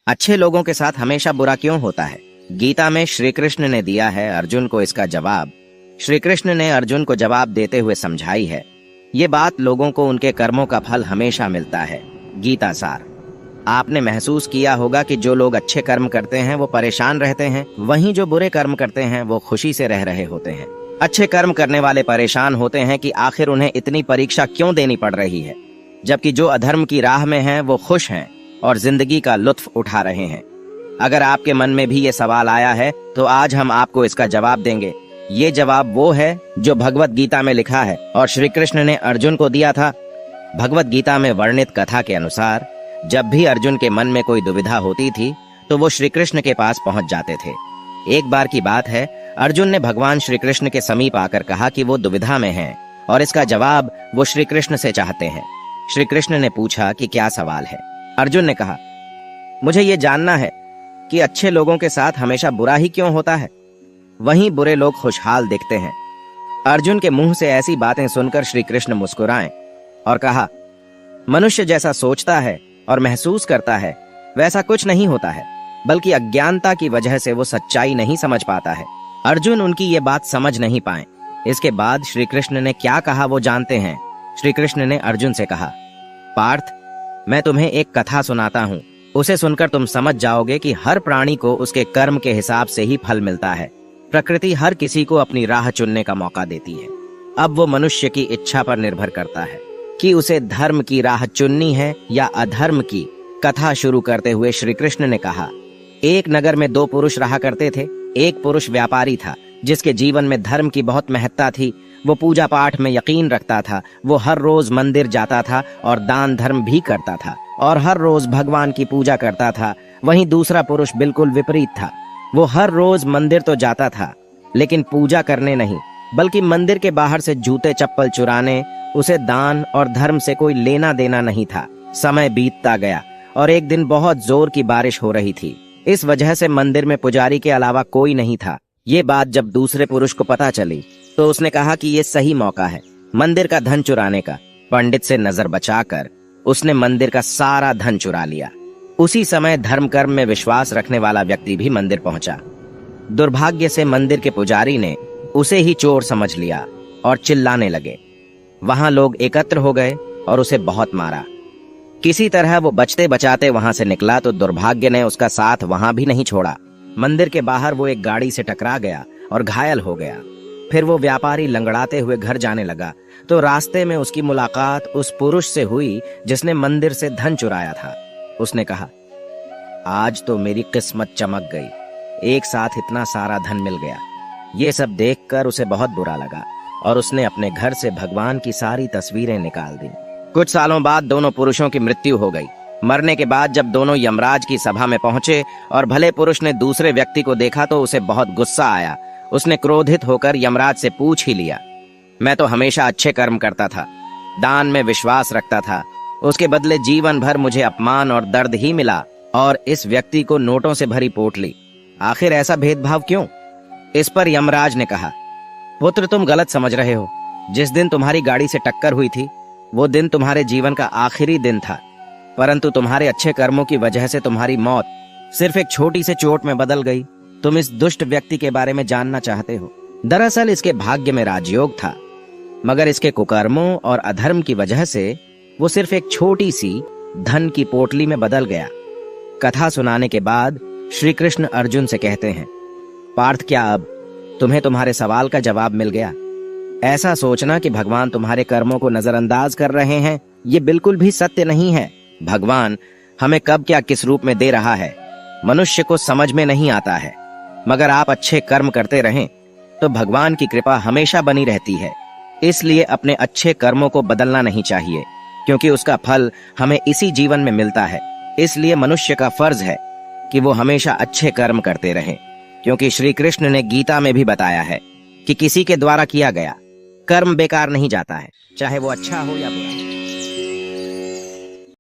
अच्छे लोगों के साथ हमेशा बुरा क्यों होता है? गीता में श्री कृष्ण ने दिया है अर्जुन को इसका जवाब। श्री कृष्ण ने अर्जुन को जवाब देते हुए समझाई है, ये बात लोगों को उनके कर्मों का फल हमेशा मिलता है। गीता सार। आपने महसूस किया होगा कि जो लोग अच्छे कर्म करते हैं वो परेशान रहते हैं, वहीं जो बुरे कर्म करते हैं वो खुशी से रह रहे होते हैं। अच्छे कर्म करने वाले परेशान होते हैं कि आखिर उन्हें इतनी परीक्षा क्यों देनी पड़ रही है, जबकि जो अधर्म की राह में हैं वो खुश हैं और जिंदगी का लुत्फ उठा रहे हैं। अगर आपके मन में भी ये सवाल आया है तो आज हम आपको इसका जवाब देंगे। ये जवाब वो है जो भगवत गीता में लिखा है और श्री कृष्ण ने अर्जुन को दिया था। भगवत गीता में वर्णित कथा के अनुसार जब भी अर्जुन के मन में कोई दुविधा होती थी तो वो श्री कृष्ण के पास पहुंच जाते थे। एक बार की बात है, अर्जुन ने भगवान श्री कृष्ण के समीप आकर कहा कि वो दुविधा में हैं और इसका जवाब वो श्री कृष्ण से चाहते हैं। श्री कृष्ण ने पूछा कि क्या सवाल है। अर्जुन ने कहा, मुझे ये जानना है कि अच्छे लोगों के साथ हमेशा बुरा ही क्यों होता है, वहीं बुरे लोग खुशहाल दिखते हैं। अर्जुन के मुंह से ऐसी बातें सुनकर श्री कृष्ण मुस्कुराए और कहा, मनुष्य जैसा सोचता है और महसूस करता है वैसा कुछ नहीं होता है, बल्कि अज्ञानता की वजह से वो सच्चाई नहीं समझ पाता है। अर्जुन उनकी ये बात समझ नहीं पाए। इसके बाद श्री कृष्ण ने क्या कहा वो जानते हैं। श्री कृष्ण ने अर्जुन से कहा, पार्थ, मैं तुम्हें एक कथा सुनाता हूँ, उसे सुनकर तुम समझ जाओगे कि हर प्राणी को उसके कर्म के हिसाब से ही फल मिलता है। प्रकृति हर किसी को अपनी राह चुनने का मौका देती है। अब वो मनुष्य की इच्छा पर निर्भर करता है कि उसे धर्म की राह चुननी है या अधर्म की। कथा शुरू करते हुए श्री कृष्ण ने कहा, एक नगर में 2 पुरुष रहा करते थे। एक पुरुष व्यापारी था जिसके जीवन में धर्म की बहुत महत्ता थी। वो पूजा पाठ में यकीन रखता था। वो हर रोज मंदिर जाता था और दान धर्म भी करता था और हर रोज भगवान की पूजा करता था। वहीं दूसरा पुरुष बिल्कुल विपरीत था। वो हर रोज मंदिर तो जाता था लेकिन पूजा करने नहीं, बल्कि मंदिर के बाहर से जूते चप्पल चुराने। उसे दान और धर्म से कोई लेना देना नहीं था। समय बीतता गया और एक दिन बहुत जोर की बारिश हो रही थी। इस वजह से मंदिर में पुजारी के अलावा कोई नहीं था। ये बात जब दूसरे पुरुष को पता चली तो उसने कहा कि ये सही मौका है मंदिर का धन चुराने का। पंडित से नजर बचाकर उसने मंदिर का सारा धन चुरा लिया। उसी समय धर्म कर्म में विश्वास रखने वाला व्यक्ति भी मंदिर पहुंचा। दुर्भाग्य से मंदिर के पुजारी ने उसे ही चोर समझ लिया और चिल्लाने लगे। वहां लोग एकत्र हो गए और उसे बहुत मारा। किसी तरह वो बचते बचाते वहां से निकला तो दुर्भाग्य ने उसका साथ वहां भी नहीं छोड़ा। मंदिर के बाहर वो एक गाड़ी से टकरा गया और घायल हो गया। फिर वो व्यापारी लंगड़ाते हुए घर जाने लगा तो रास्ते में उसकी मुलाकात उस पुरुष से हुई जिसने मंदिर से धन चुराया था। उसने कहा, आज तो मेरी किस्मत चमक गई, एक साथ इतना सारा धन मिल गया। ये सब देखकर उसे बहुत बुरा लगा और उसने अपने घर से भगवान की सारी तस्वीरें निकाल दी। कुछ सालों बाद दोनों पुरुषों की मृत्यु हो गई। मरने के बाद जब दोनों यमराज की सभा में पहुंचे और भले पुरुष ने दूसरे व्यक्ति को देखा तो उसे बहुत गुस्सा आया। उसने क्रोधित होकर यमराज से पूछ ही लिया, मैं तो हमेशा अच्छे कर्म करता था, दान में विश्वास रखता था, उसके बदले जीवन भर मुझे अपमान और दर्द ही मिला और इस व्यक्ति को नोटों से भरी पोटली। आखिर ऐसा भेदभाव क्यों? इस पर यमराज ने कहा, पुत्र, तुम गलत समझ रहे हो। जिस दिन तुम्हारी गाड़ी से टक्कर हुई थी वो दिन तुम्हारे जीवन का आखिरी दिन था, परंतु तुम्हारे अच्छे कर्मों की वजह से तुम्हारी मौत सिर्फ एक छोटी से चोट में बदल गई। तुम इस दुष्ट व्यक्ति के बारे में जानना चाहते हो। दरअसल इसके भाग्य में राजयोग था, मगर इसके कुकर्मों और अधर्म की वजह से वो सिर्फ एक छोटी सी धन की पोटली में बदल गया। कथा सुनाने के बाद श्री कृष्ण अर्जुन से कहते हैं, पार्थ, क्या अब तुम्हें तुम्हारे सवाल का जवाब मिल गया? ऐसा सोचना कि भगवान तुम्हारे कर्मों को नजरअंदाज कर रहे हैं, ये बिल्कुल भी सत्य नहीं है। भगवान हमें कब क्या किस रूप में दे रहा है मनुष्य को समझ में नहीं आता है, मगर आप अच्छे कर्म करते रहें तो भगवान की कृपा हमेशा बनी रहती है। इसलिए अपने अच्छे कर्मों को बदलना नहीं चाहिए, क्योंकि उसका फल हमें इसी जीवन में मिलता है। इसलिए मनुष्य का फर्ज है कि वो हमेशा अच्छे कर्म करते रहें, क्योंकि श्री कृष्ण ने गीता में भी बताया है कि किसी के द्वारा किया गया कर्म बेकार नहीं जाता है, चाहे वो अच्छा हो या बुरा।